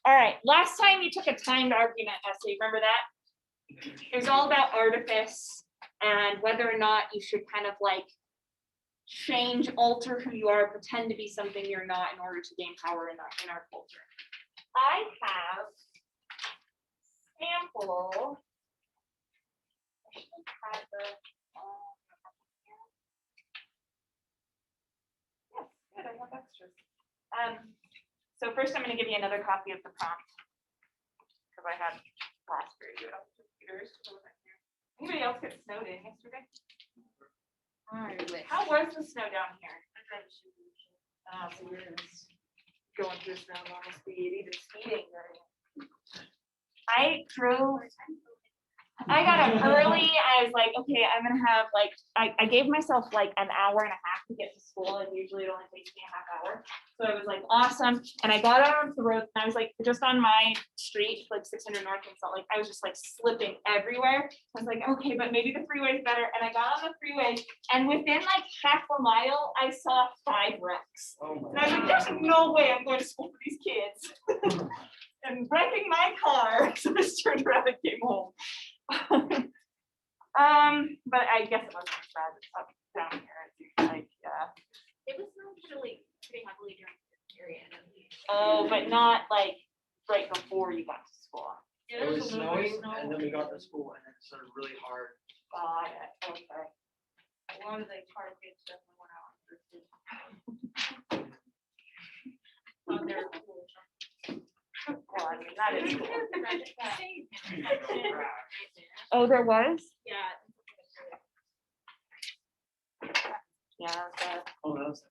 All right, last time you took a timed argument essay, remember that? It was all about artifice and whether or not you should kind of like change, alter who you are, pretend to be something you're not in order to gain power in our culture. I have sample. I should have the, yes, good, I have extras. So first I'm going to give you another copy of the prompt because I had last period on computers. Anybody else get snowed in yesterday? How was the snow down here? So we're going through snow at normal speed, even speeding. I got up early. I was like, okay, I'm gonna have like, I gave myself like an hour and a half to get to school, and usually it only takes me a half hour. So it was like awesome. And I got out of the road, and I was like just on my street, like 600 North in Salt Lake. I was just like slipping everywhere. I was like, okay, but maybe the freeway is better. And I got on the freeway, and within like half a mile, I saw 5 wrecks. And I was like, there's no way I'm going to school for these kids. And wrecking my car, so I just turned around and came home. But I guess it wasn't as bad as up down here. It's like, It was really pretty heavily during this period. oh, but not like right before you got to school. Yeah, It there was a little bit of snowing, snow. and then we got to school, and it started really hard. Got it. Okay. A lot of the car kids definitely went out. On their cool. Well, I mean, that is cool. Yeah. Oh, there was? Yeah. Yeah. Okay. Oh, that was.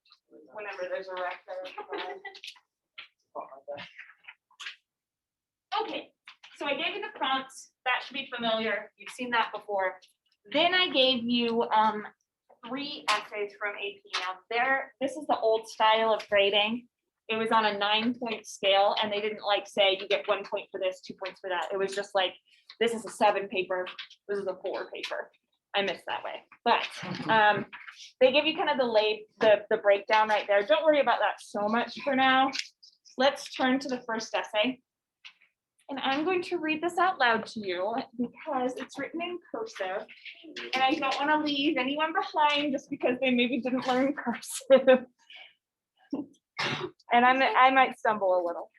Whenever there's a wreck there. Okay, so I gave you the prompts. That should be familiar. You've seen that before. Then I gave you 3 essays from AP. Now this is the old style of grading. It was on a 9-point scale, and they didn't like say you get 1 point for this, 2 points for that. It was just like, this is a 7 paper, this is a 4 paper. I missed that way, but they give you kind of the breakdown right there. Don't worry about that so much for now. Let's turn to the first essay. And I'm going to read this out loud to you because it's written in cursive, and I don't want to leave anyone behind just because they maybe didn't learn cursive. And I might stumble a little.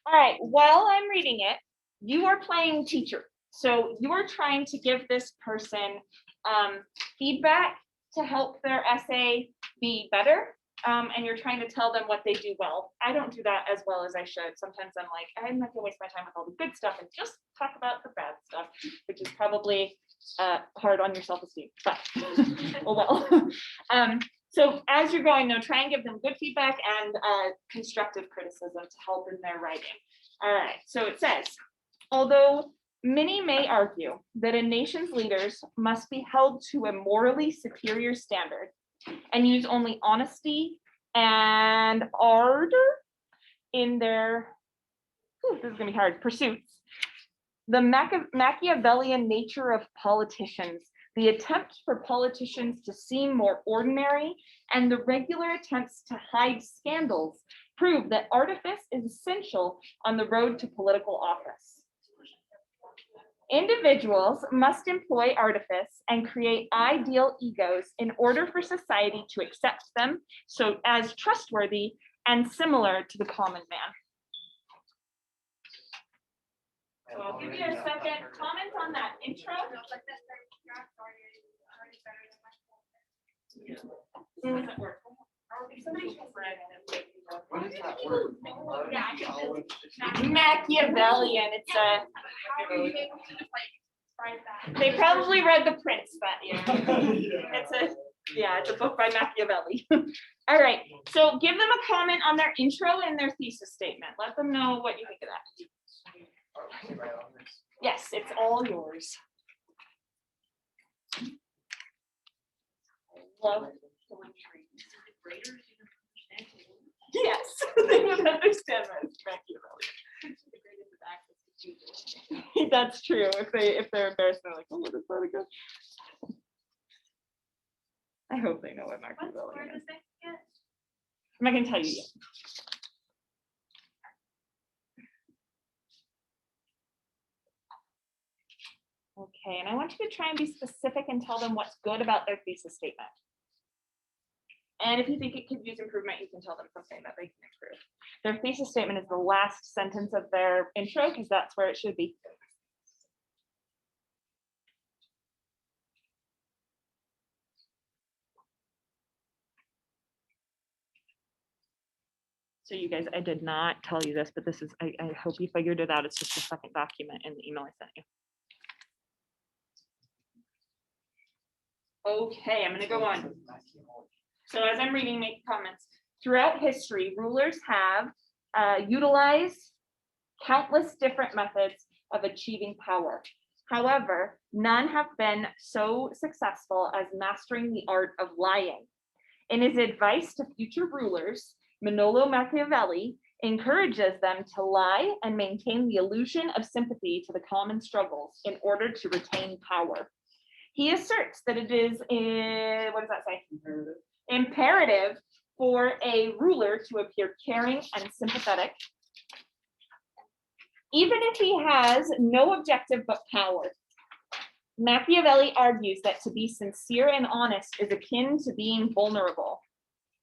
All right, while I'm reading it, you are playing teacher. So you are trying to give this person feedback to help their essay be better. And you're trying to tell them what they do well. I don't do that as well as I should. Sometimes I'm like, I'm not gonna waste my time with all the good stuff and just talk about the bad stuff, which is probably hard on your self-esteem, but oh well. So as you're going though, try and give them good feedback and constructive criticism to help in their writing. All right, so it says, although many may argue that a nation's leaders must be held to a morally superior standard and use only honesty and ardor in their, this is gonna be hard, pursuits. The Machiavellian nature of politicians, the attempt for politicians to seem more ordinary, and the regular attempts to hide scandals prove that artifice is essential on the road to political office. Individuals must employ artifice and create ideal egos in order for society to accept them so as trustworthy and similar to the common man. So I'll give you a second. Comment on that intro. Doesn't work. What is that word? Machiavellian. It's a. They probably read The Prince that year. It's a book by Machiavelli. All right. So give them a comment on their intro and their thesis statement. Let them know what you think of that. Yes, it's all yours. Love. Yes, they would understand that it's Machiavelli. That's true. If they're embarrassed, they're like, oh, that's not good. I hope they know what Machiavelli is. I'm not gonna tell you yet. Okay, and I want you to try and be specific and tell them what's good about their thesis statement. And if you think it could use improvement, you can tell them something that they can improve. Their thesis statement is the last sentence of their intro because that's where it should be. So you guys, I did not tell you this, but this is, I hope you figured it out. It's just the second document in the email I sent you. Okay, I'm gonna go on. So as I'm reading, make comments. Throughout history, rulers have utilized countless different methods of achieving power. However, none have been so successful as mastering the art of lying. In his advice to future rulers, Manolo Machiavelli encourages them to lie and maintain the illusion of sympathy to the common struggles in order to retain power. He asserts that it is, what does that say? Imperative for a ruler to appear caring and sympathetic, even if he has no objective but power. Machiavelli argues that to be sincere and honest is akin to being vulnerable.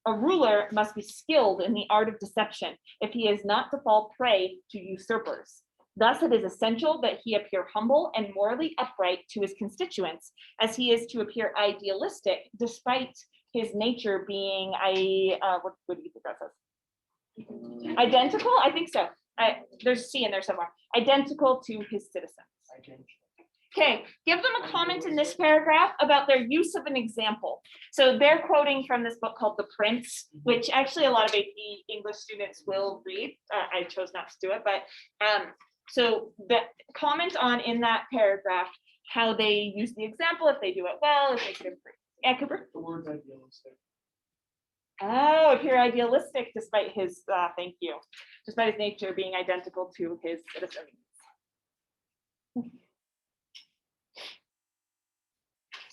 A ruler must be skilled in the art of deception if he is not to fall prey to usurpers. Thus, it is essential that he appear humble and morally upright to his constituents, as he is to appear idealistic despite his nature being, what do you think that says? Identical? I think so. There's C in there somewhere. Identical to his citizens. Okay, give them a comment in this paragraph about their use of an example. So they're quoting from this book called The Prince, which actually a lot of AP English students will read. I chose not to do it, but so the comment on in that paragraph, how they use the example, if they do it well, if they could improve. Yeah, Cooper? The word's idealistic. Oh, appear idealistic despite his, thank you, despite his nature being identical to his citizens.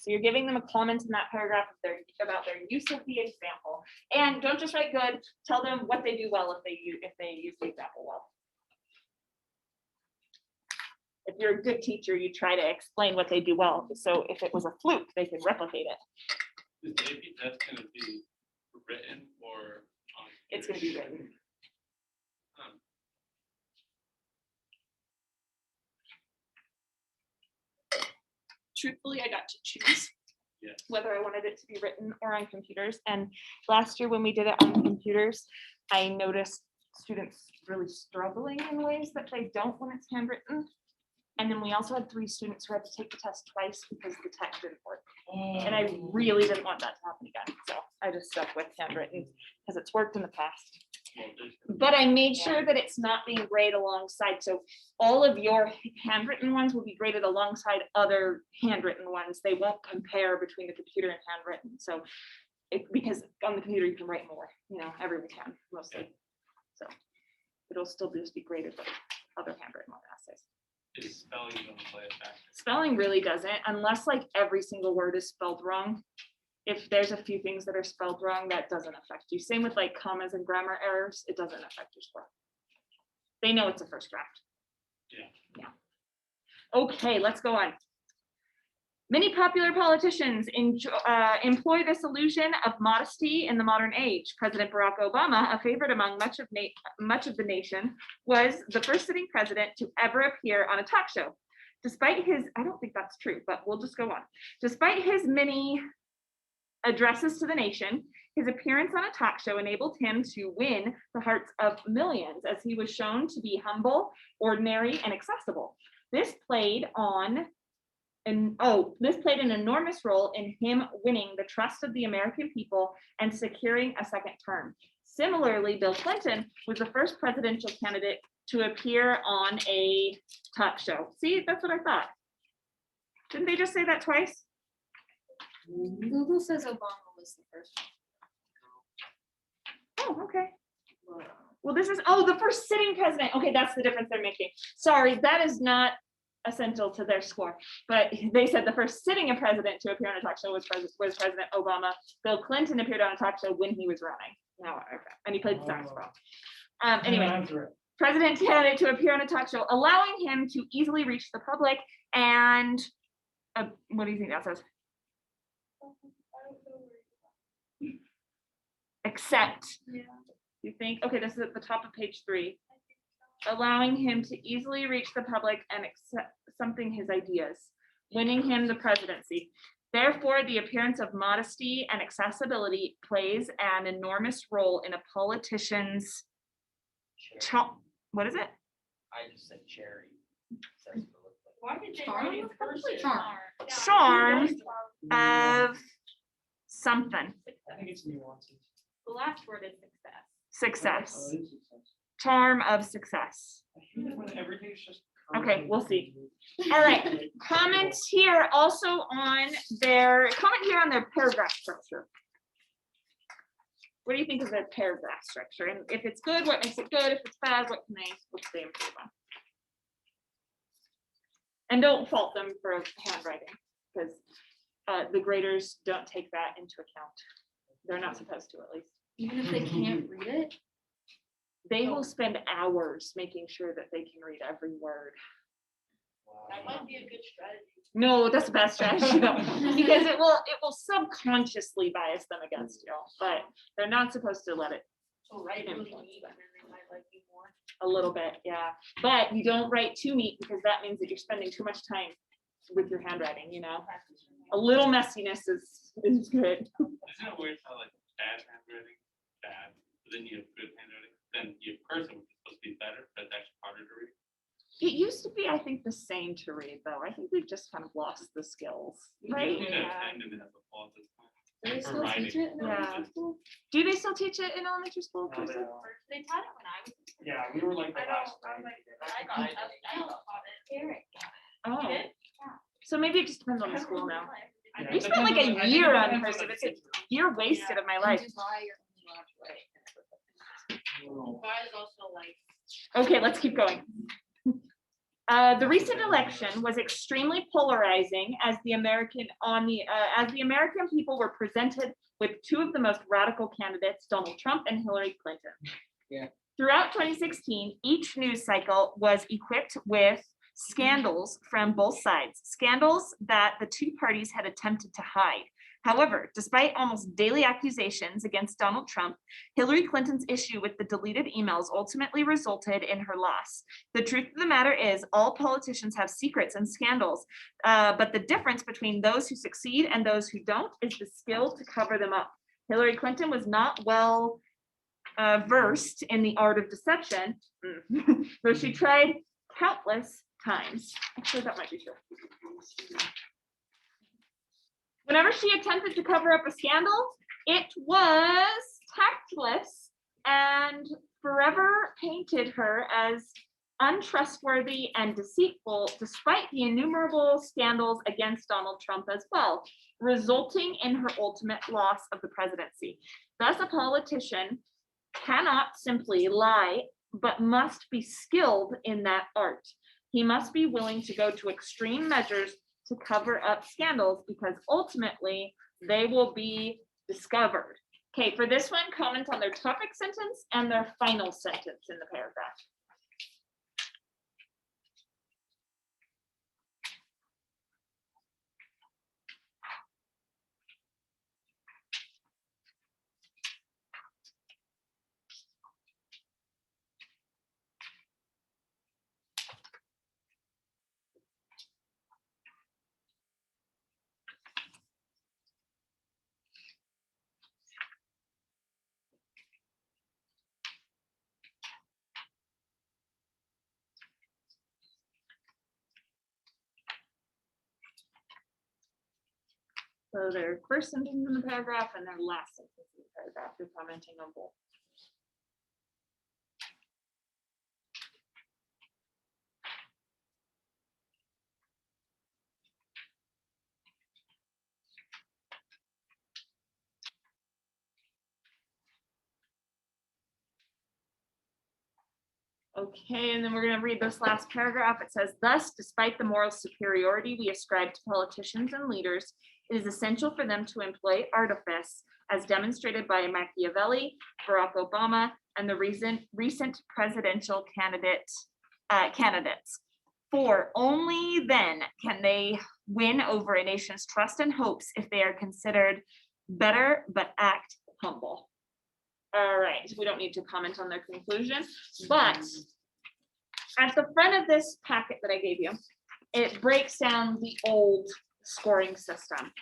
So you're giving them a comment in that paragraph about their use of the example. And don't just write good, tell them what they do well if they use the example well. If you're a good teacher, you try to explain what they do well. So if it was a fluke, they can replicate it. Is AP test going to be written or? It's going to be written. Truthfully, I got to choose whether I wanted it to be written or on computers. And last year when we did it on computers, I noticed students really struggling in ways that they don't when it's handwritten. And then we also had 3 students who had to take the test twice because the text didn't work. And I really didn't want that to happen again. So I just stuck with handwritten because it's worked in the past. But I made sure that it's not being graded alongside. So all of your handwritten ones will be graded alongside other handwritten ones. They won't compare between the computer and handwritten. So because on the computer you can write more, everyone can mostly. So it'll still just be graded with other handwritten essays. Is spelling going to play a factor? Spelling really doesn't, unless like every single word is spelled wrong. If there's a few things that are spelled wrong, that doesn't affect you. Same with like commas and grammar errors, it doesn't affect your score. They know it's a first draft. Yeah. Okay, let's go on. Many popular politicians employ this illusion of modesty in the modern age. President Barack Obama, a favorite among much of the nation, was the first sitting president to ever appear on a talk show. Despite his, I don't think that's true, but we'll just go on. Despite his many addresses to the nation, his appearance on a talk show enabled him to win the hearts of millions as he was shown to be humble, ordinary, and accessible. This played an enormous role in him winning the trust of the American people and securing a second term. Similarly, Bill Clinton was the first presidential candidate to appear on a talk show. See, that's what I thought. Didn't they just say that twice? Google says Obama was the first one. Oh, okay. Well, this is, the first sitting president. Okay, that's the difference they're making. Sorry, that is not essential to their score. But they said the first sitting president to appear on a talk show was President Obama. Bill Clinton appeared on a talk show when he was running. Now, okay. And he played the saxophone. Anyway, president candidate to appear on a talk show, allowing him to easily reach the public and What do you think that says? Except, Yeah. you think, okay, this is at the top of page 3. Allowing him to easily reach the public and accept something his ideas, winning him the presidency. Therefore, the appearance of modesty and accessibility plays an enormous role in a politician's what is it? I just said cherry. Why did they Charm? write it first? Charm. Charm of something, I think it's nuances. The last word is success. success, charm of success. I hate it when everything's just. Okay, we'll see. All right, comments here also on their paragraph structure. What do you think of their paragraph structure? And if it's good, what makes it good? If it's bad, what can they improve on? And don't fault them for handwriting, because the graders don't take that into account. They're not supposed to, at least. Even if they can't read it? They will spend hours making sure that they can read every word. That might be a good strategy. No, that's a bad strategy though, because it will subconsciously bias them against you, but they're not supposed to let it So write really Influence neat them. and then they might like you more. a little bit, yeah. But you don't write too neat, because that means that you're spending too much time with your handwriting, you know? A little messiness is good. Isn't it weird how like bad handwriting, bad, but then you have good handwriting, then you have cursive, which is supposed to be better, but it's actually harder to read. It used to be, I think, the same to read, though. I think we've just kind of lost the skills, right? You know, Yeah. and then it has a flaw at this point. Do they And for still writing, teach it in Yeah. elementary school? Do they still teach it in elementary school? No, they cursive? don't. They taught it when I was. Yeah, we were like the I last. don't, I'm thing. like, I don't taught it. Eric. Oh, You did? so maybe it just depends on the school now. Yeah, We it spent like depends a I think it year on depends cursive. the It's a teacher. year wasted of my life. In July, you're only allowed to write. Guys also like. Okay, let's keep going. The recent election was extremely polarizing as the American people were presented with two of the most radical candidates, Donald Trump and Hillary Clinton. Yeah. Throughout 2016, each news cycle was equipped with scandals from both sides, scandals that the two parties had attempted to hide. However, despite almost daily accusations against Donald Trump, Hillary Clinton's issue with the deleted emails ultimately resulted in her loss. The truth of the matter is, all politicians have secrets and scandals, but the difference between those who succeed and those who don't is the skill to cover them up. Hillary Clinton was not well versed in the art of deception, though she tried countless times. Actually, that might be true. Whenever she attempted to cover up a scandal, it was tactless and forever painted her as untrustworthy and deceitful, despite the innumerable scandals against Donald Trump as well, resulting in her ultimate loss of the presidency. Thus, a politician cannot simply lie, but must be skilled in that art. He must be willing to go to extreme measures to cover up scandals, because ultimately they will be discovered. Okay, for this one, comment on their topic sentence and their final sentence in the paragraph. So their first sentence in the paragraph and their last sentence in the paragraph, you're commenting on both. Okay, and then we're going to read this last paragraph. It says, thus, despite the moral superiority we ascribe to politicians and leaders, it is essential for them to employ artifice, as demonstrated by Machiavelli, Barack Obama, and the recent presidential candidates. 4, only then can they win over a nation's trust and hopes if they are considered better but act humble. All right, we don't need to comment on their conclusion, but at the front of this packet that I gave you, it breaks down the old scoring system.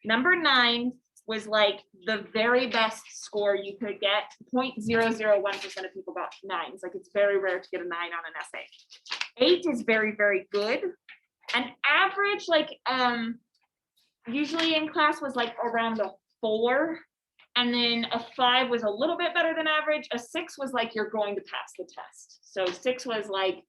Number 9 was like the very best score you could get. 0.001% of people got 9s. Like it's very rare to get a 9 on an essay. 8 is very, very good. An average, like usually in class was like around a 4. And then a 5 was a little bit better than average. A 6 was like you're going to pass the test. So 6 was like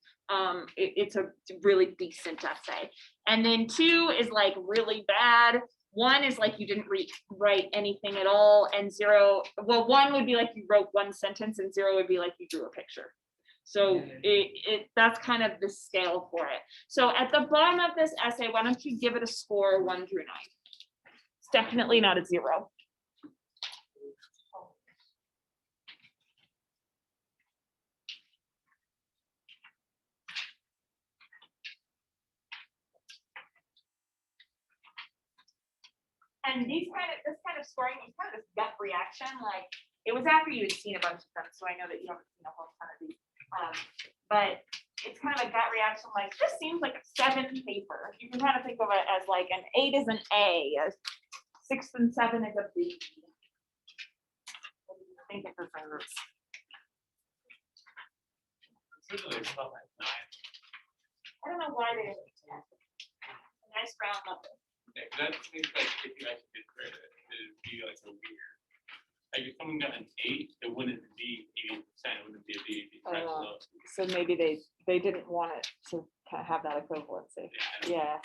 it's a really decent essay. And then 2 is like really bad. 1 is like you didn't write anything at all. And 0, well, 1 would be like you wrote 1 sentence, and 0 would be like you drew a picture. So that's kind of the scale for it. So at the bottom of this essay, why don't you give it a score 1 through 9? It's definitely not a 0. And this kind of scoring was kind of this gut reaction, like it was after you had seen a bunch of them, so I know that you haven't seen a whole ton of these. But it's kind of a gut reaction, like this seems like a 7 paper. You can kind of think of it as like an 8 is an A, a 6 and 7 is a B. What do you think it deserves? Usually it's about like 9. I don't know why they didn't. A nice round number. Yeah, 'cause that seems like if you actually did credit, it'd be like a weird. Like if someone got an 8, it wouldn't be 80%, it wouldn't be a B, it'd be right below. So maybe they didn't want it to kind of have that equivalency. Yeah. Yeah.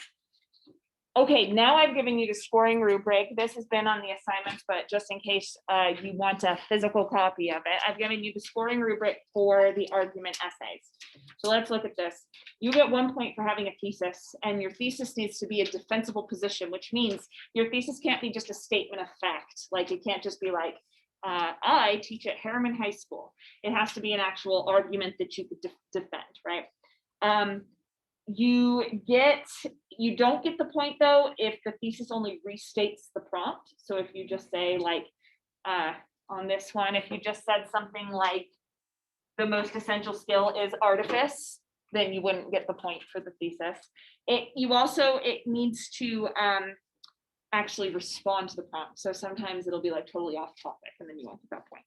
Okay, now I've given you the scoring rubric. This has been on the assignments, but just in case you want a physical copy of it, I've given you the scoring rubric for the argument essays. So let's look at this. You get 1 point for having a thesis, and your thesis needs to be a defensible position, which means your thesis can't be just a statement of fact. Like it can't just be like, I teach at Harriman High School. It has to be an actual argument that you could defend, right? You don't get the point though if the thesis only restates the prompt. So if you just say like on this one, if you just said something like the most essential skill is artifice, then you wouldn't get the point for the thesis. It needs to actually respond to the prompt. So sometimes it'll be like totally off topic and then you won't get that point.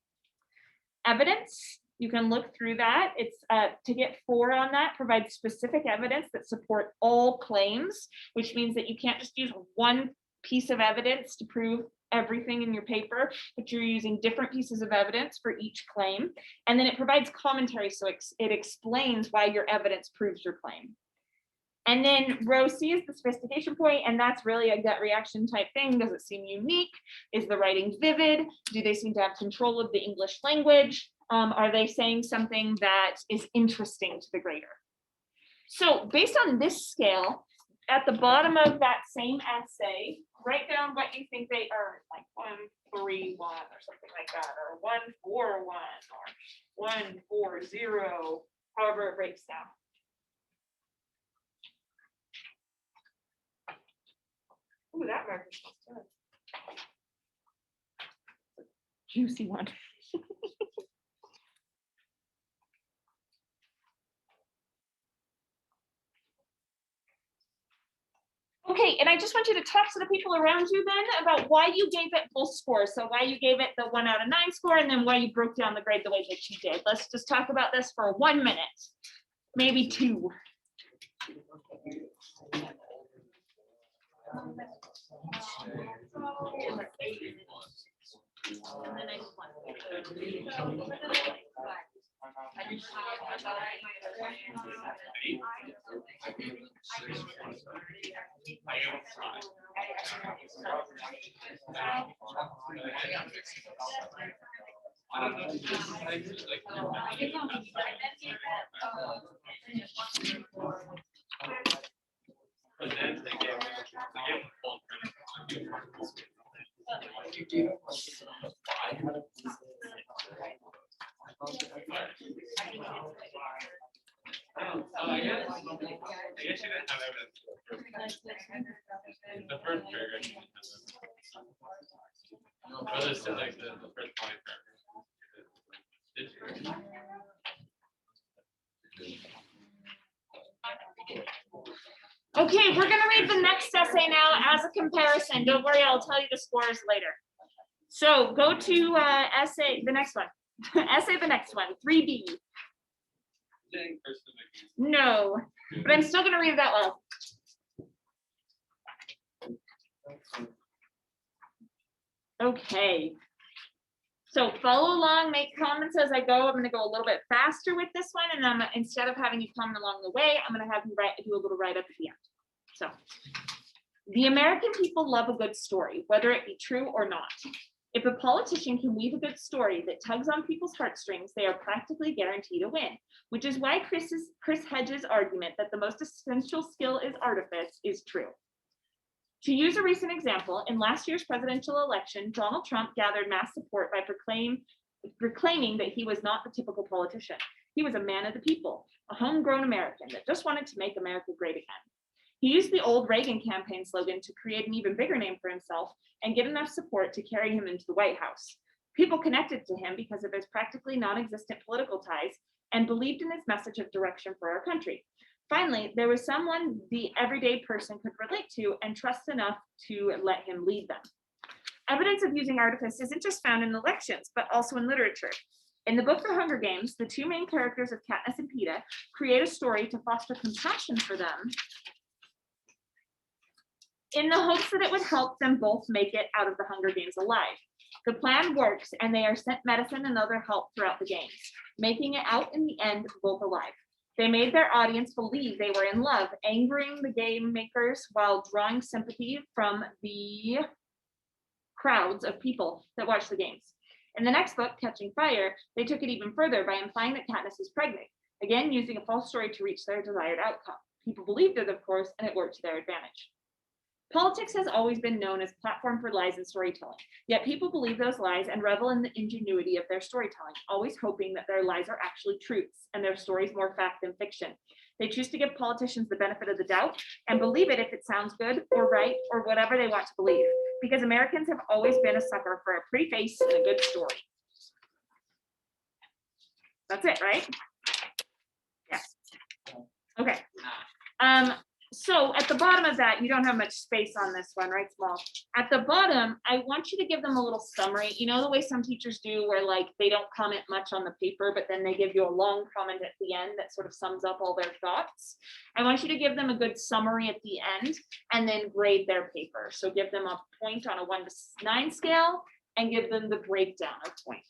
Evidence. You can look through that. It's to get 4 on that, provide specific evidence that support all claims, which means that you can't just use one piece of evidence to prove everything in your paper, but you're using different pieces of evidence for each claim. And then it provides commentary, so it explains why your evidence proves your claim. And then row C is the sophistication point, and that's really a gut reaction type thing. Does it seem unique? Is the writing vivid? Do they seem to have control of the English language? Are they saying something that is interesting to the grader? So based on this scale, at the bottom of that same essay, write down what you think they earned, like 131 or something like that, or 141 or 140, however it breaks down. Ooh, that marker smells good. Juicy one. Okay, and I just want you to talk to the people around you then about why you gave it full score. So why you gave it the 1 out of 9 score, and then why you broke down the grade the way that you did. Let's just talk about this for 1 minute, maybe 2. But then they gave full credit. I guess you didn't have evidence. for the first paragraph. The first paragraph. You didn't have evidence. But it's still like the first point paragraph. Okay, we're gonna read the next essay now as a comparison. Don't worry, I'll tell you the scores later. So go to essay, the next one. Essay, the next one, 3B. No, but I'm still gonna read that well. Okay. So follow along, make comments as I go. I'm gonna go a little bit faster with this one, and then instead of having you comment along the way, I'm gonna have you do a little write-up at the end. So, the American people love a good story, whether it be true or not. If a politician can weave a good story that tugs on people's heartstrings, they are practically guaranteed a win, which is why Chris Hedges' argument that the most essential skill is artifice is true. To use a recent example, in last year's presidential election, Donald Trump gathered mass support by proclaiming that he was not the typical politician. He was a man of the people, a homegrown American that just wanted to make America great again. He used the old Reagan campaign slogan to create an even bigger name for himself and get enough support to carry him into the White House. People connected to him because of his practically non-existent political ties and believed in his message of direction for our country. Finally, there was someone the everyday person could relate to and trust enough to let him lead them. Evidence of using artifice isn't just found in elections, but also in literature. In the book The Hunger Games, the two main characters of Katniss and Peeta create a story to foster compassion for them in the hopes that it would help them both make it out of the Hunger Games alive. The plan works, and they are sent medicine and other help throughout the games, making it out in the end both alive. They made their audience believe they were in love, angering the game makers while drawing sympathy from the crowds of people that watched the games. In the next book, Catching Fire, they took it even further by implying that Katniss is pregnant, again using a false story to reach their desired outcome. People believed it, of course, and it worked to their advantage. Politics has always been known as a platform for lies and storytelling, yet people believe those lies and revel in the ingenuity of their storytelling, always hoping that their lies are actually truths and their stories more fact than fiction. They choose to give politicians the benefit of the doubt and believe it if it sounds good or right or whatever they want to believe, because Americans have always been a sucker for a pretty face and a good story. That's it, right? Yeah. Okay. So at the bottom of that, you don't have much space on this one, right, Small? At the bottom, I want you to give them a little summary. You know the way some teachers do where like they don't comment much on the paper, but then they give you a long comment at the end that sort of sums up all their thoughts. I want you to give them a good summary at the end and then grade their paper. So give them a point on a 1 to 9 scale and give them the breakdown of points.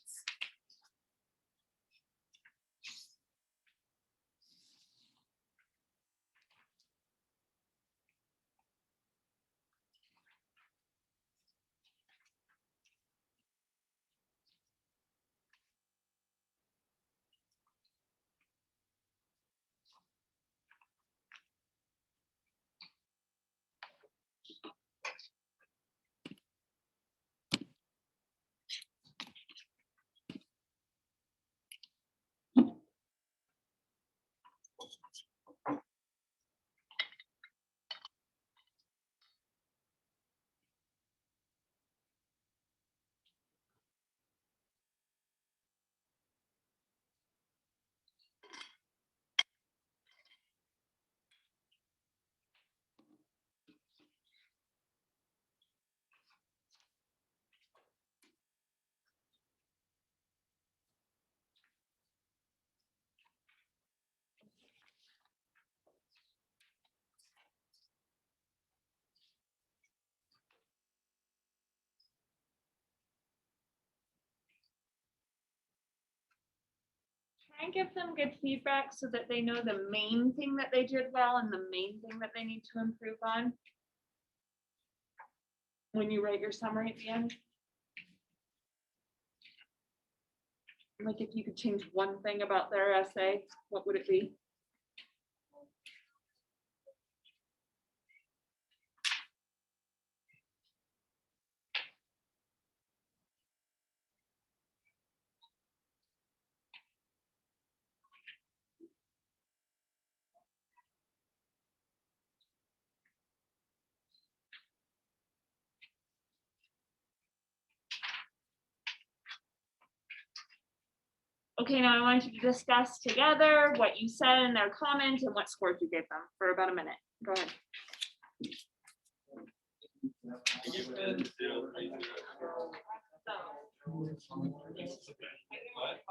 Try and give them good feedback so that they know the main thing that they did well and the main thing that they need to improve on when you write your summary at the end. Like if you could change one thing about their essay, what would it be? Okay, now I want you to discuss together what you said in their comment and what scores you gave them for about a minute. Go ahead. I give it a 0.0. What?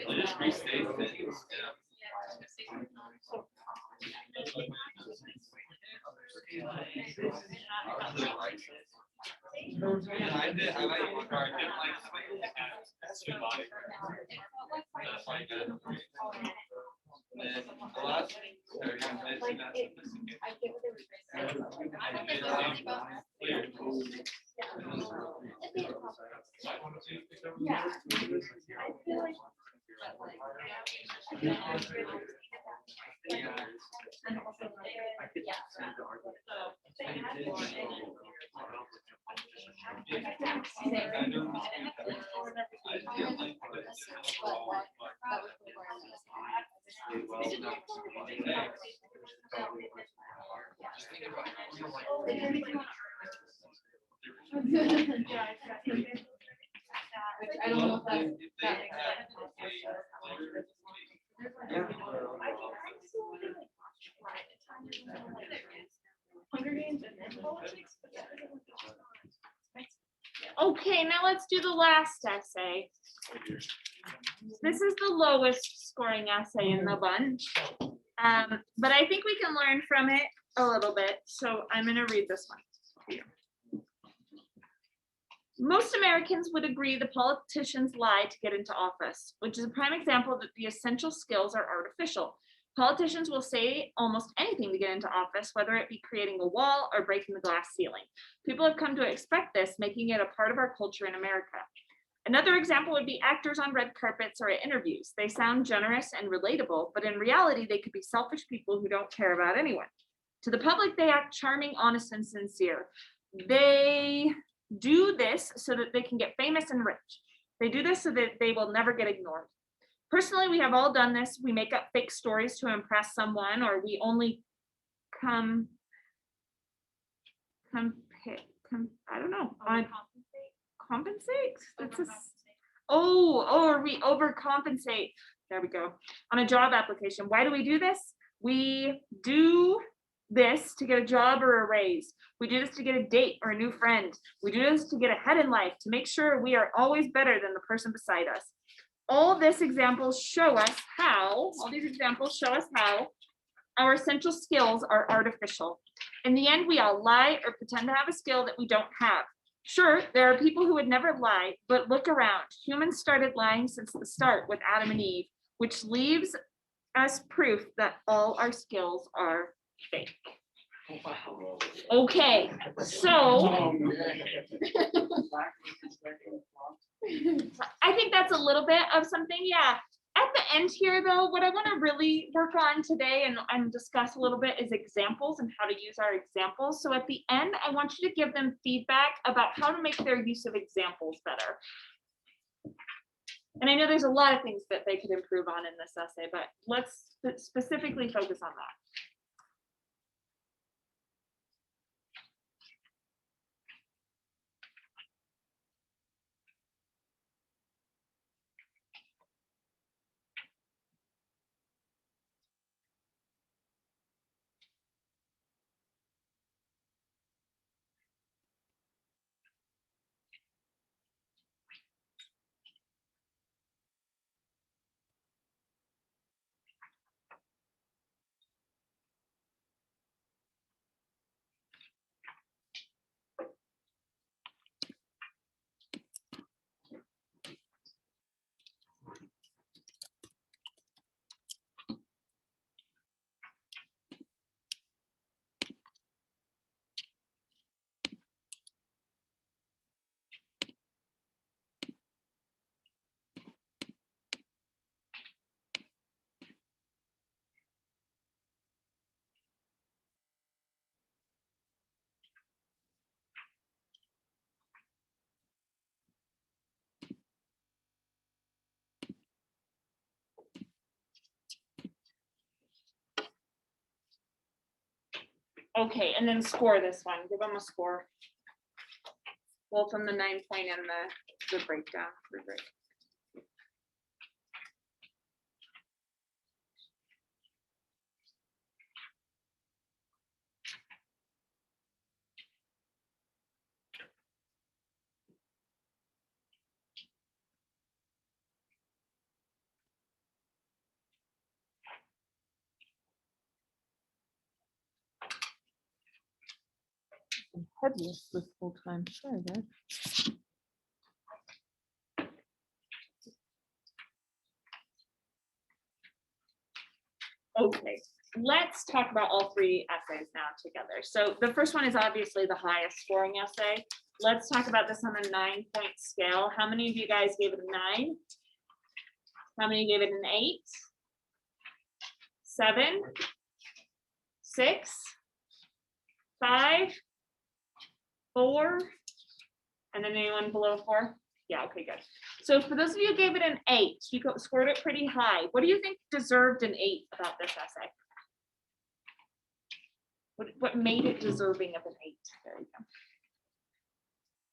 I just restate things. Yeah, I did. I like the car. I didn't like the way it had two body. That's why I got it. And then the last. Yeah. I don't know if that makes Okay, now let's do the last essay. This is the lowest scoring essay in the bunch. But I think we can learn from it a little bit. So I'm going to read this one to you. Most Americans would agree the politicians lie to get into office, which is a prime example that the essential skills are artificial. Politicians will say almost anything to get into office, whether it be creating a wall or breaking the glass ceiling. People have come to expect this, making it a part of our culture in America. Another example would be actors on red carpets or at interviews. They sound generous and relatable, but in reality, they could be selfish people who don't care about anyone. To the public, they act charming, honest, and sincere. They do this so that they can get famous and rich. They do this so that they will never get ignored. Personally, we have all done this. We make up fake stories to impress someone, or we only I don't know, compensate? Or we overcompensate. There we go. On a job application. Why do we do this? We do this to get a job or a raise. We do this to get a date or a new friend. We do this to get ahead in life, to make sure we are always better than the person beside us. All these examples show us how our essential skills are artificial. In the end, we all lie or pretend to have a skill that we don't have. Sure, there are people who would never lie, but look around. Humans started lying since the start with Adam and Eve, which leaves us proof that all our skills are fake. Okay, so I think that's a little bit of something, yeah. At the end here, though, what I want to really work on today and discuss a little bit is examples and how to use our examples. So at the end, I want you to give them feedback about how to make their use of examples better. And I know there's a lot of things that they could improve on in this essay, but let's specifically focus on that. Okay, and then score this one. Give them a score. Well, from the 9 point and the breakdown rubric. I'm headless this whole time. Sorry, guys. Okay, let's talk about all three essays now together. So the first one is obviously the highest scoring essay. Let's talk about this on a 9-point scale. How many of you guys gave it a 9? How many gave it an 8? 7? 6? 5? 4? And then anyone below 4? Yeah, okay, good. So for those of you who gave it an 8, you scored it pretty high. What do you think deserved an 8 about this essay? What made it deserving of an 8? There you go.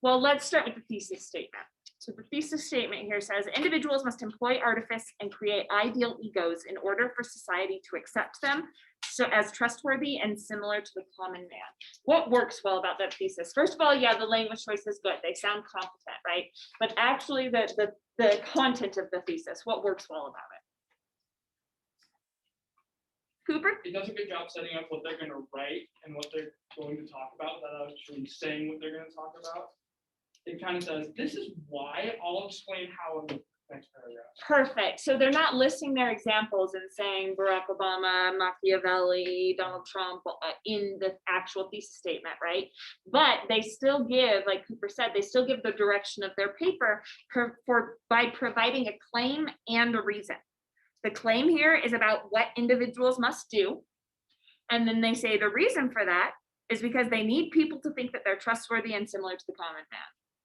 Well, let's start with the thesis statement. So the thesis statement here says individuals must employ artifice and create ideal egos in order for society to accept them so as trustworthy and similar to the common man. What works well about that thesis? First of all, yeah, the language choice is good. They sound competent, right? But actually the content of the thesis, what works well about it? Cooper? It does a good job setting up what they're gonna write and what they're going to talk about without actually saying what they're gonna talk about. It kind of says, this is why, I'll explain how in the next paragraph. Perfect. So they're not listing their examples and saying Barack Obama, Machiavelli, Donald Trump in the actual thesis statement, right? But they still give, like Cooper said, they still give the direction of their paper by providing a claim and a reason. The claim here is about what individuals must do. And then they say the reason for that is because they need people to think that they're trustworthy and similar to the common man.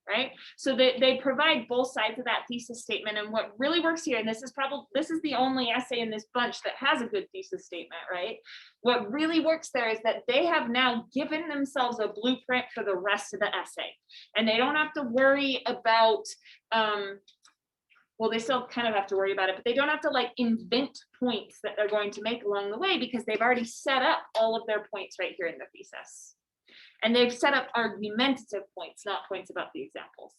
Right? So they provide both sides of that thesis statement. And what really works here, and this is the only essay in this bunch that has a good thesis statement, right? What really works there is that they have now given themselves a blueprint for the rest of the essay. And they don't have to worry about, well, they still kind of have to worry about it, but they don't have to like invent points that they're going to make along the way because they've already set up all of their points right here in the thesis. And they've set up argumentative points, not points about the examples.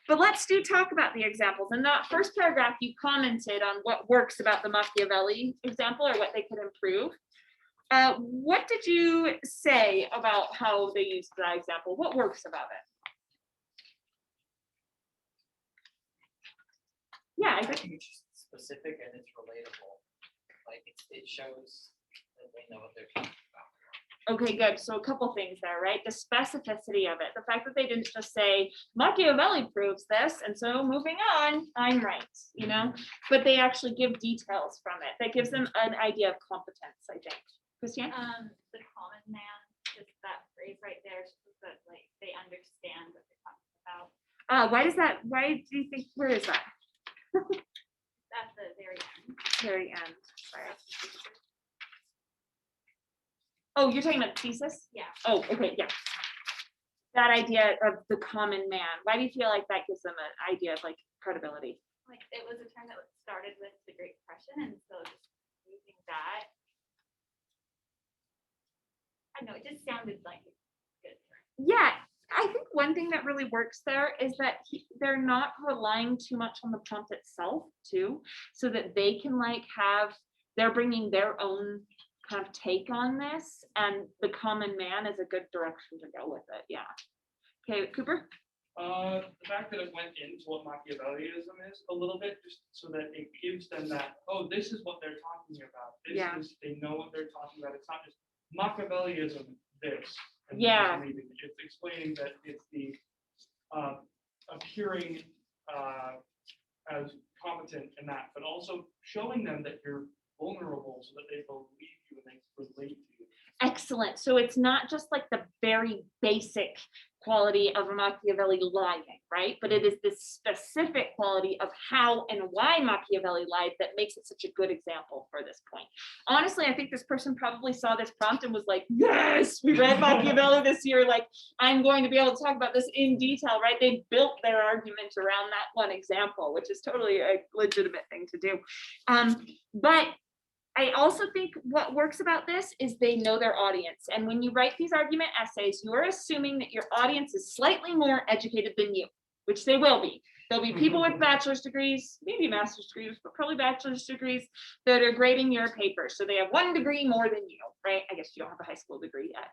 But let's talk about the examples. In that first paragraph, you commented on what works about the Machiavelli example or what they could improve. What did you say about how they used that example? What works about it? Yeah, I think It's specific and it's relatable. Like it shows that they know what they're talking about. okay, good. So a couple things there, right? The specificity of it, the fact that they didn't just say Machiavelli proves this, and so moving on, I'm right, you know, but they actually give details from it. That gives them an idea of competence, I think. Christiane? The common man, just that phrase right there, shows that like they understand what they're talking about. Why do you think, where is that? At the very end. Very end, sorry. Oh, you're talking about the thesis? Yeah. Oh, okay, yeah. That idea of the common man, why do you feel like that gives them an idea of like credibility? Like it was a term that started with the Great Depression, and so just using that, I don't know, it just sounded like a good term. Yeah, I think one thing that really works there is that they're not relying too much on the prompt itself too, so that they can like they're bringing their own kind of take on this, and the common man is a good direction to go with it. Yeah. Okay, Cooper? The fact that it went into what Machiavellianism is a little bit, just so that it gives them that, oh, this is what they're talking about. Yeah. They know what they're talking about. It's not just Machiavellianism, this. and Yeah. leaving. It's explaining that it's the appearing as competent in that, but also showing them that you're vulnerable so that they believe you and they relate to you. Excellent. So it's not just like the very basic quality of Machiavelli lying, right? But it is this specific quality of how and why Machiavelli lied that makes it such a good example for this point. Honestly, I think this person probably saw this prompt and was like, yes, we read Machiavelli this year. Like, I'm going to be able to talk about this in detail, right? They built their argument around that one example, which is totally a legitimate thing to do. But I also think what works about this is they know their audience. And when you write these argument essays, you are assuming that your audience is slightly more educated than you, which they will be. There'll be people with bachelor's degrees, maybe master's degrees, but probably bachelor's degrees that are grading your paper. So they have 1 degree more than you, right? I guess you don't have a high school degree yet.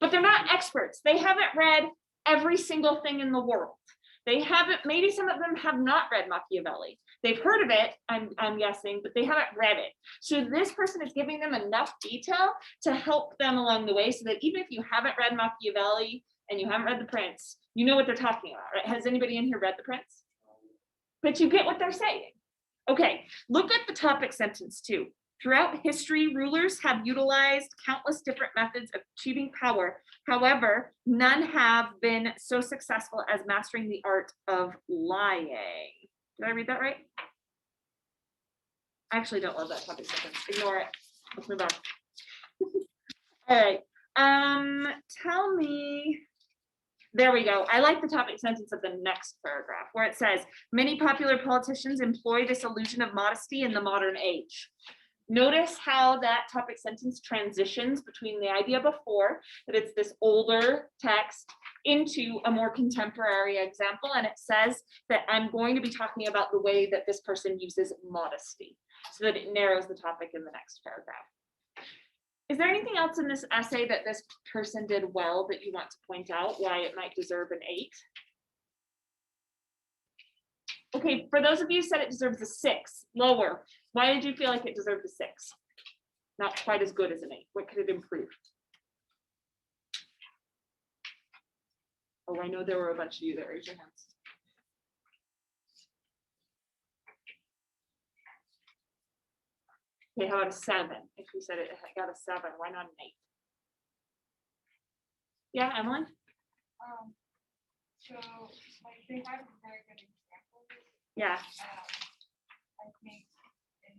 But they're not experts. They haven't read every single thing in the world. They haven't, maybe some of them have not read Machiavelli. They've heard of it, I'm guessing, but they haven't read it. So this person is giving them enough detail to help them along the way so that even if you haven't read Machiavelli and you haven't read The Prince, you know what they're talking about, right? Has anybody in here read The Prince? But you get what they're saying. Okay, look at the topic sentence too. Throughout history, rulers have utilized countless different methods of achieving power. However, none have been so successful as mastering the art of lying. Did I read that right? I actually don't love that topic sentence. Ignore it. Let's move on. All right. Tell me. There we go. I like the topic sentence of the next paragraph where it says, many popular politicians employ this illusion of modesty in the modern age. Notice how that topic sentence transitions between the idea before, that it's this older text, into a more contemporary example. And it says that I'm going to be talking about the way that this person uses modesty, so that it narrows the topic in the next paragraph. Is there anything else in this essay that this person did well that you want to point out why it might deserve an 8? Okay, for those of you who said it deserves a 6, lower, why did you feel like it deserved a 6? Not quite as good as an 8. What could it improve? Oh, I know there were a bunch of you that raised your hands. Okay, how about a 7? If you said it got a 7, why not an 8? Yeah, Emily? So like they have a very good example. Yeah. I think in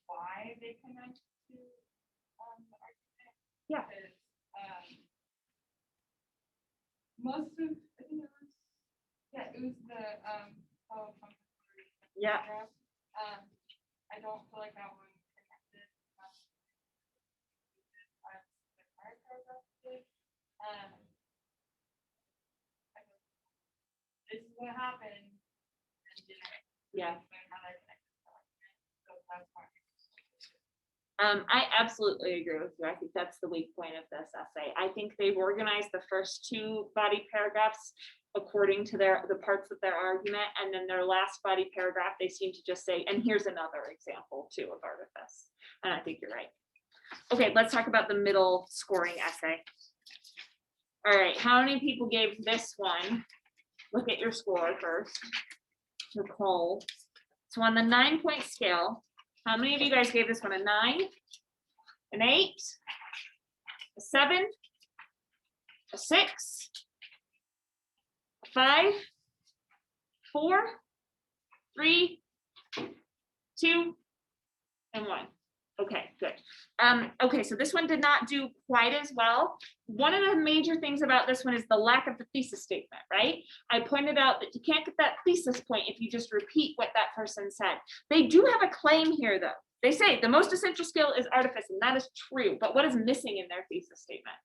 why they connect to the argument. Yeah. Because, most of, I think it was, yeah, it was the poem from the Yeah. paragraph. I don't feel like that one connected. The prior paragraph did. This is what happened. And didn't Yeah. explain how that connected to the argument. So that's why. I absolutely agree with you. I think that's the weak point of this essay. I think they've organized the first 2 body paragraphs according to the parts of their argument, and then their last body paragraph, they seem to just say, and here's another example too of artifice. And I think you're right. Okay, let's talk about the middle scoring essay. All right, how many people gave this one? Look at your score first. Nicole. So on the 9-point scale, how many of you guys gave this one a 9, an 8, a 7, a 6, a 5, 4, 3, 2, and 1? Okay, good. Okay, so this one did not do quite as well. One of the major things about this one is the lack of the thesis statement, right? I pointed out that you can't get that thesis point if you just repeat what that person said. They do have a claim here though. They say the most essential skill is artifice, and that is true, but what is missing in their thesis statement?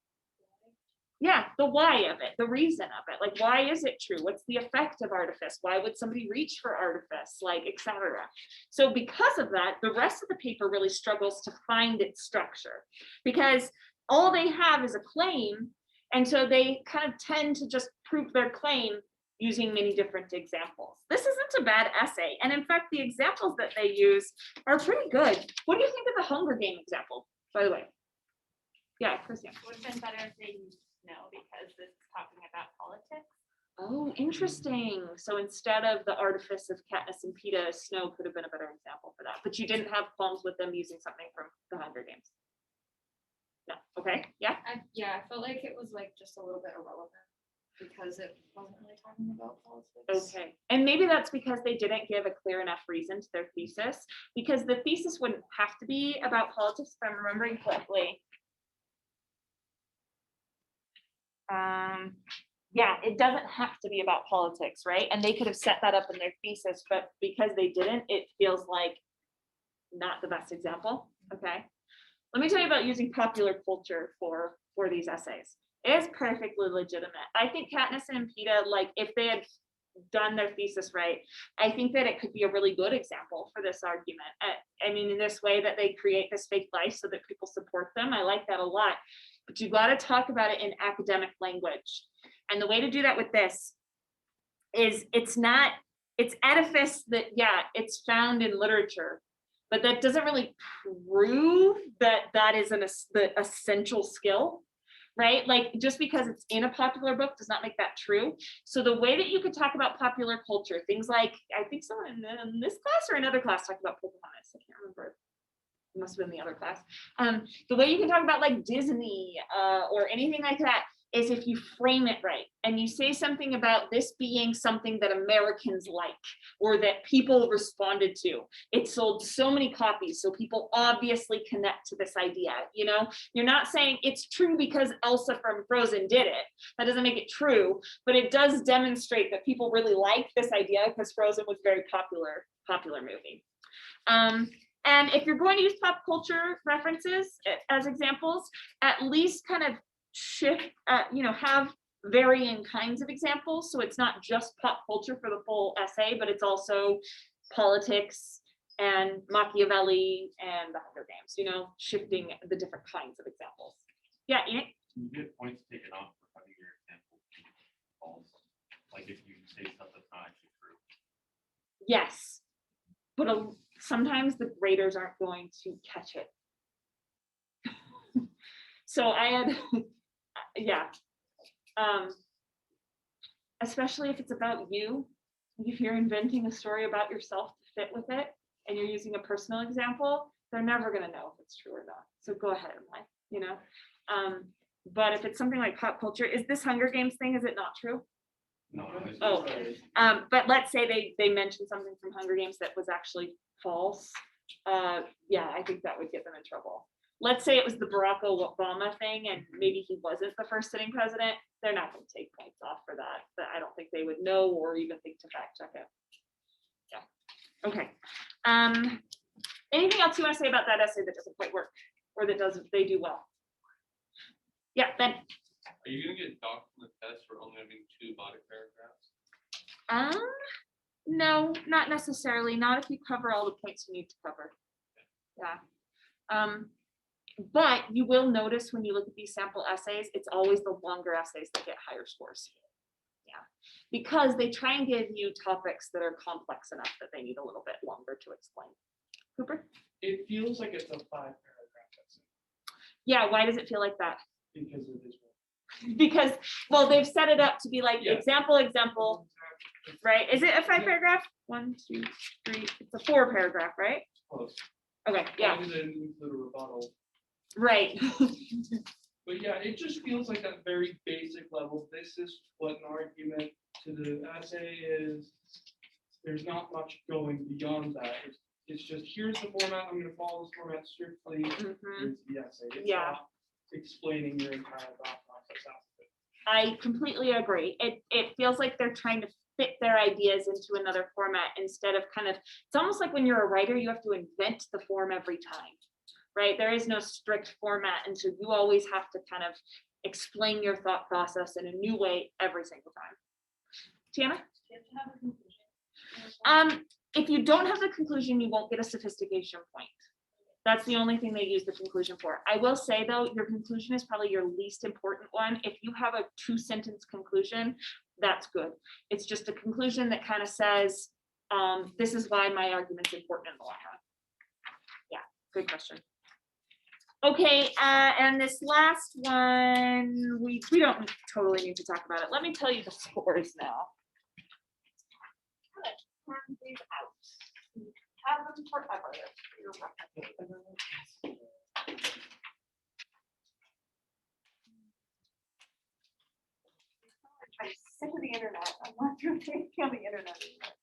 Yeah, the why of it, the reason of it. Like, why is it true? What's the effect of artifice? Why would somebody reach for artifice? Like, etc. So because of that, the rest of the paper really struggles to find its structure, because all they have is a claim. And so they kind of tend to just prove their claim using many different examples. This isn't a bad essay. And in fact, the examples that they use are pretty good. What do you think of the Hunger Game example, by the way? Yeah, Christian. Would have been better if they used no, because this is talking about politics. Oh, interesting. So instead of the artifice of Katniss and Peeta, snow could have been a better example for that. But you didn't have qualms with them using something from the Hunger Games. Yeah. Okay. Yeah. I felt like it was like just a little bit irrelevant because it wasn't really talking about politics. Okay. And maybe that's because they didn't give a clear enough reason to their thesis, because the thesis wouldn't have to be about politics, if I'm remembering correctly. Yeah, it doesn't have to be about politics, right? And they could have set that up in their thesis, but because they didn't, it feels like not the best example. Okay. Let me tell you about using popular culture for these essays. It is perfectly legitimate. I think Katniss and Peeta, like, if they had done their thesis right, I think that it could be a really good example for this argument. I mean, in this way that they create this fake life so that people support them. I like that a lot. But you got to talk about it in academic language. And the way to do that with this is it's edifice that, yeah, it's found in literature, but that doesn't really prove that that is the essential skill, right? Like, just because it's in a popular book does not make that true. So the way that you could talk about popular culture, things like, I think someone in this class or another class talked about Pocahontas, I can't remember. It must have been the other class. The way you can talk about like Disney or anything like that is if you frame it right and you say something about this being something that Americans like or that people responded to. It sold so many copies, so people obviously connect to this idea. You know, you're not saying it's true because Elsa from Frozen did it. That doesn't make it true, but it does demonstrate that people really like this idea because Frozen was a very popular movie. And if you're going to use pop culture references as examples, at least kind of shift, have varying kinds of examples. So it's not just pop culture for the full essay, but it's also politics and Machiavelli and the Hunger Games, shifting the different kinds of examples. Yeah, Enoch? You get points taken off for having your example false. Like if you say stuff that's not actually true. Yes, but sometimes the graders aren't going to catch it. So I had, yeah. Especially if it's about you, if you're inventing a story about yourself to fit with it, and you're using a personal example, they're never gonna know if it's true or not. So go ahead and lie, But if it's something like pop culture, is this Hunger Games thing, is it not true? No. Oh, but let's say they mentioned something from Hunger Games that was actually false. Yeah, I think that would get them in trouble. Let's say it was the Barack Obama thing and maybe he wasn't the first sitting president. They're not going to take points off for that. But I don't think they would know or even think to fact check it. Yeah. Okay. Anything else you want to say about that essay that doesn't quite work or that they do well? Yeah, Ben. Are you gonna get docked from the test for only having 2 body paragraphs? No, not necessarily. Not if you cover all the points you need to cover. Yeah. But you will notice when you look at these sample essays, it's always the longer essays that get higher scores. Yeah, because they try and give you topics that are complex enough that they need a little bit longer to explain. Cooper? It feels like it's a 5-paragraph essay Yeah, why does it feel like that? because it is. Because, well, they've set it up to be like Yeah. example, right? Is it a 5-paragraph? 1, 2, 3, it's a 4-paragraph, right? Close. Okay, yeah, And then include a rebuttal. right. But yeah, it just feels like that very basic level. This is what an argument to the essay is. There's not much going beyond that. It's just, here's the format. I'm going to follow this format strictly. Mhm. Here's the essay. It's Yeah. not explaining your entire thought process out of it. I completely agree. It feels like they're trying to fit their ideas into another format instead of it's almost like when you're a writer, you have to invent the form every time, right? There is no strict format. And so you always have to kind of explain your thought process in a new way every single time. Tiana? Do you have to have a conclusion? If you don't have the conclusion, you won't get a sophistication point. That's the only thing they use the conclusion for. I will say though, your conclusion is probably your least important one. If you have a 2-sentence conclusion, that's good. It's just a conclusion that kind of says, this is why my argument's important in the long run. Yeah, good question. Okay, and this last one, we don't totally need to talk about it. Let me tell you the scores now. Turn these out. Have them forever. For your reference. I'm sick of the internet. I'm not doing anything on the internet anymore.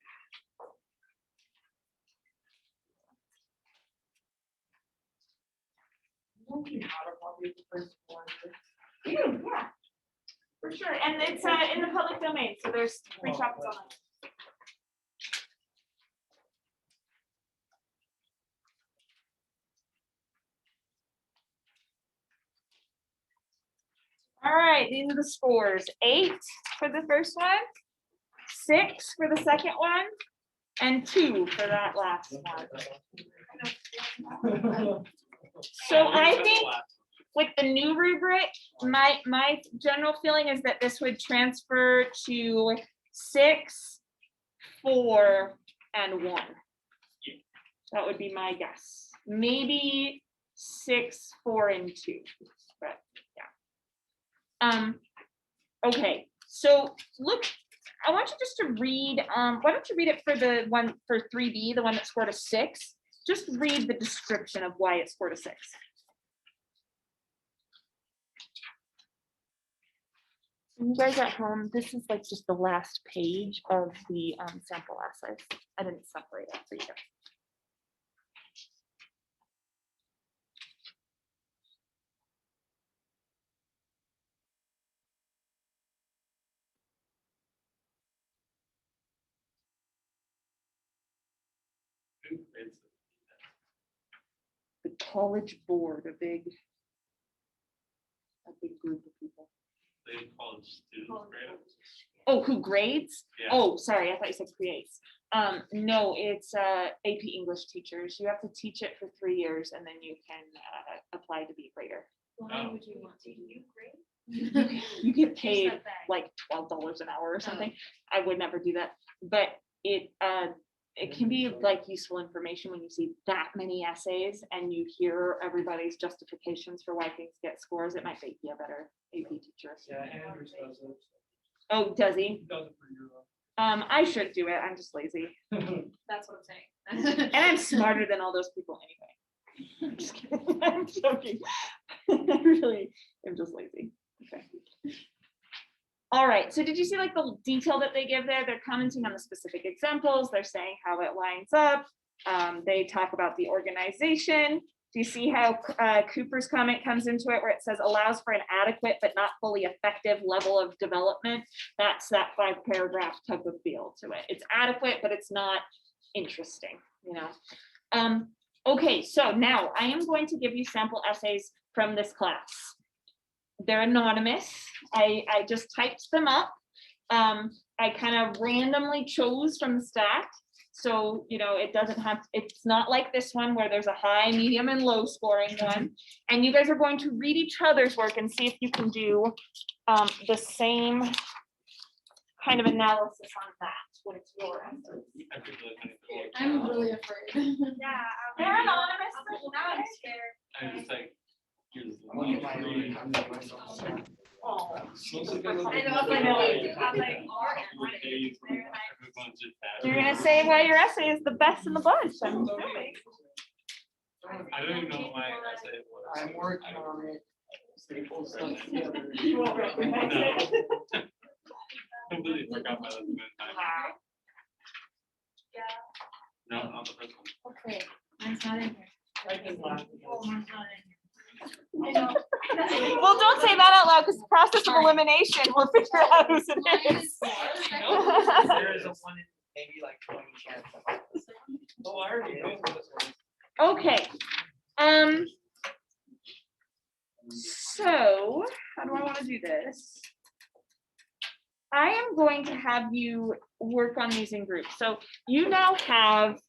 Don't you have a copy of the principal answer? Yeah, for sure. And it's in the public domain, so there's free copies on it. All right, these are the scores. 8 for the first one, 6 for the second one, and 2 for that last one. So I think with the new rubric, my general feeling is that this would transfer to 6, 4, and 1. That would be my guess. Maybe 6, 4, and 2, but yeah. Okay, so look, I want you just to read, why don't you read it for the one for 3B, the one that scored a 6? Just read the description of why it scored a 6. You guys at home, this is like just the last page of the sample essays. I didn't separate it for you. The college board, a big group of people. They college students, right? Oh, who grades? Yeah. Oh, sorry, I thought you said creates. No, it's AP English teachers. You have to teach it for 3 years and then you can apply to be a grader. Why would you want to do grade? You get paid said that. like $12 an hour or something. I would never do that, but it can be like useful information when you see that many essays and you hear everybody's justifications for why things get scores. It might make you a better AP teacher. Yeah, Andrews does it. Oh, does he? He does it for you. I should do it. I'm just lazy. That's what I'm saying. And I'm smarter than all those people anyway. I'm just kidding. I'm joking. I really am just lazy. Okay. All right. So did you see like the detail that they give there? They're commenting on the specific examples. They're saying how it lines up. They talk about the organization. Do you see how Cooper's comment comes into it where it says allows for an adequate but not fully effective level of development? That's that 5-paragraph type of feel to it. It's adequate, but it's not interesting, you know? Okay, so now I am going to give you sample essays from this class. They're anonymous. I just typed them up. I kind of randomly chose from the stack. So, you know, it doesn't have, it's not like this one where there's a high, medium, and low scoring one. And you guys are going to read each other's work and see if you can do the same kind of analysis on that when it's your answer. I feel like I feel like- I'm really afraid. Yeah. They're anonymous, but Now I'm scared. I'm just like, here's the Look at my three. Oh. Looks like a little- I know, I know, I'm like, You're gonna say why your essay is the best in the bunch. I'm assuming. I don't even know what my essay was. I'm working on it. Staple stuff together. You won't recognize it. Completely forgot my lesson time. No, not the first one. Okay, mine's not in here. I can laugh. Oh, mine's not in here. I know. Well, don't say that out loud because the process of elimination will figure out whose it Mine is. is- There is a one in maybe like 20 chance. Oh, I already know this one. Okay. So how do I want to do this? I am going to have you work on these in groups. So you now have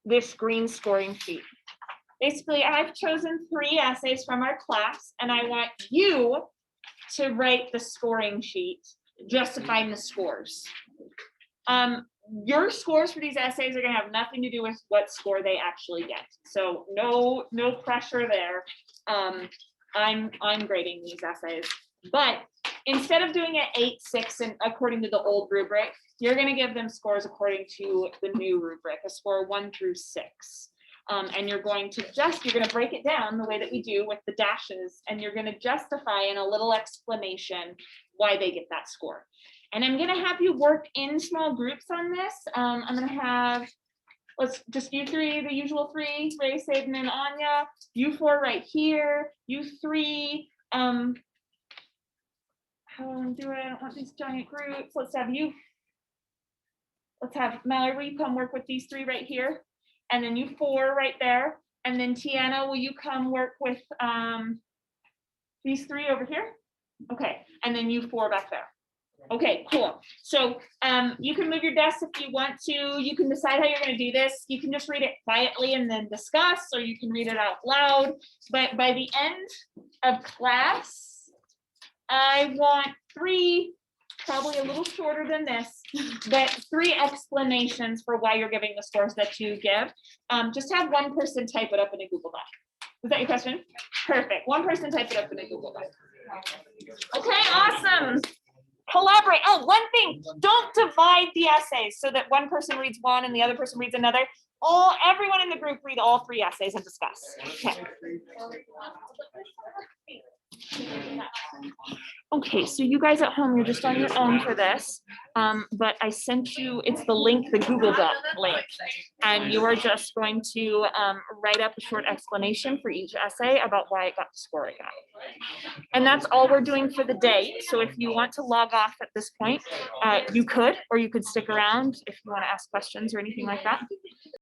this green scoring sheet. Basically, I've chosen 3 essays from our class, and I want you to write the scoring sheet, justifying the scores. Your scores for these essays are gonna have nothing to do with what score they actually get. So no pressure there. I'm grading these essays, but instead of doing it 8, 6, and according to the old rubric, you're gonna give them scores according to the new rubric, a score 1 through 6. And you're going to break it down the way that we do with the dashes, and you're gonna justify in a little explanation why they get that score. And I'm gonna have you work in small groups on this. I'm gonna have, let's just you 3, the usual 3, Ray, Saban, and Anya. You 4 right here, you 3. How do I do it? I don't want these giant groups. Let's have Mallory, will you come work with these 3 right here? And then you 4 right there. And then Tiana, will you come work with these 3 over here? Okay, and then you four back there. Okay, cool. So you can move your desk if you want to. You can decide how you're gonna do this. You can just read it quietly and then discuss, or you can read it out loud. But by the end of class, I want 3, probably a little shorter than this, but 3 explanations for why you're giving the scores that you give. Just have one person type it up in a Google Doc. Was that your question? Perfect. One person type it up in a Google Doc. Okay, awesome. Collaborate. Oh, one thing, don't divide the essays so that one person reads one and the other person reads another. Everyone in the group read all 3 essays and discuss. Okay. Okay, so you guys at home, you're just on your own for this. But I sent you, it's the link, the Google Doc link. And you are just going to write up a short explanation for each essay about why it got the score it got. And that's all we're doing for the day. So if you want to log off at this point, you could, or you could stick around if you want to ask questions or anything like that.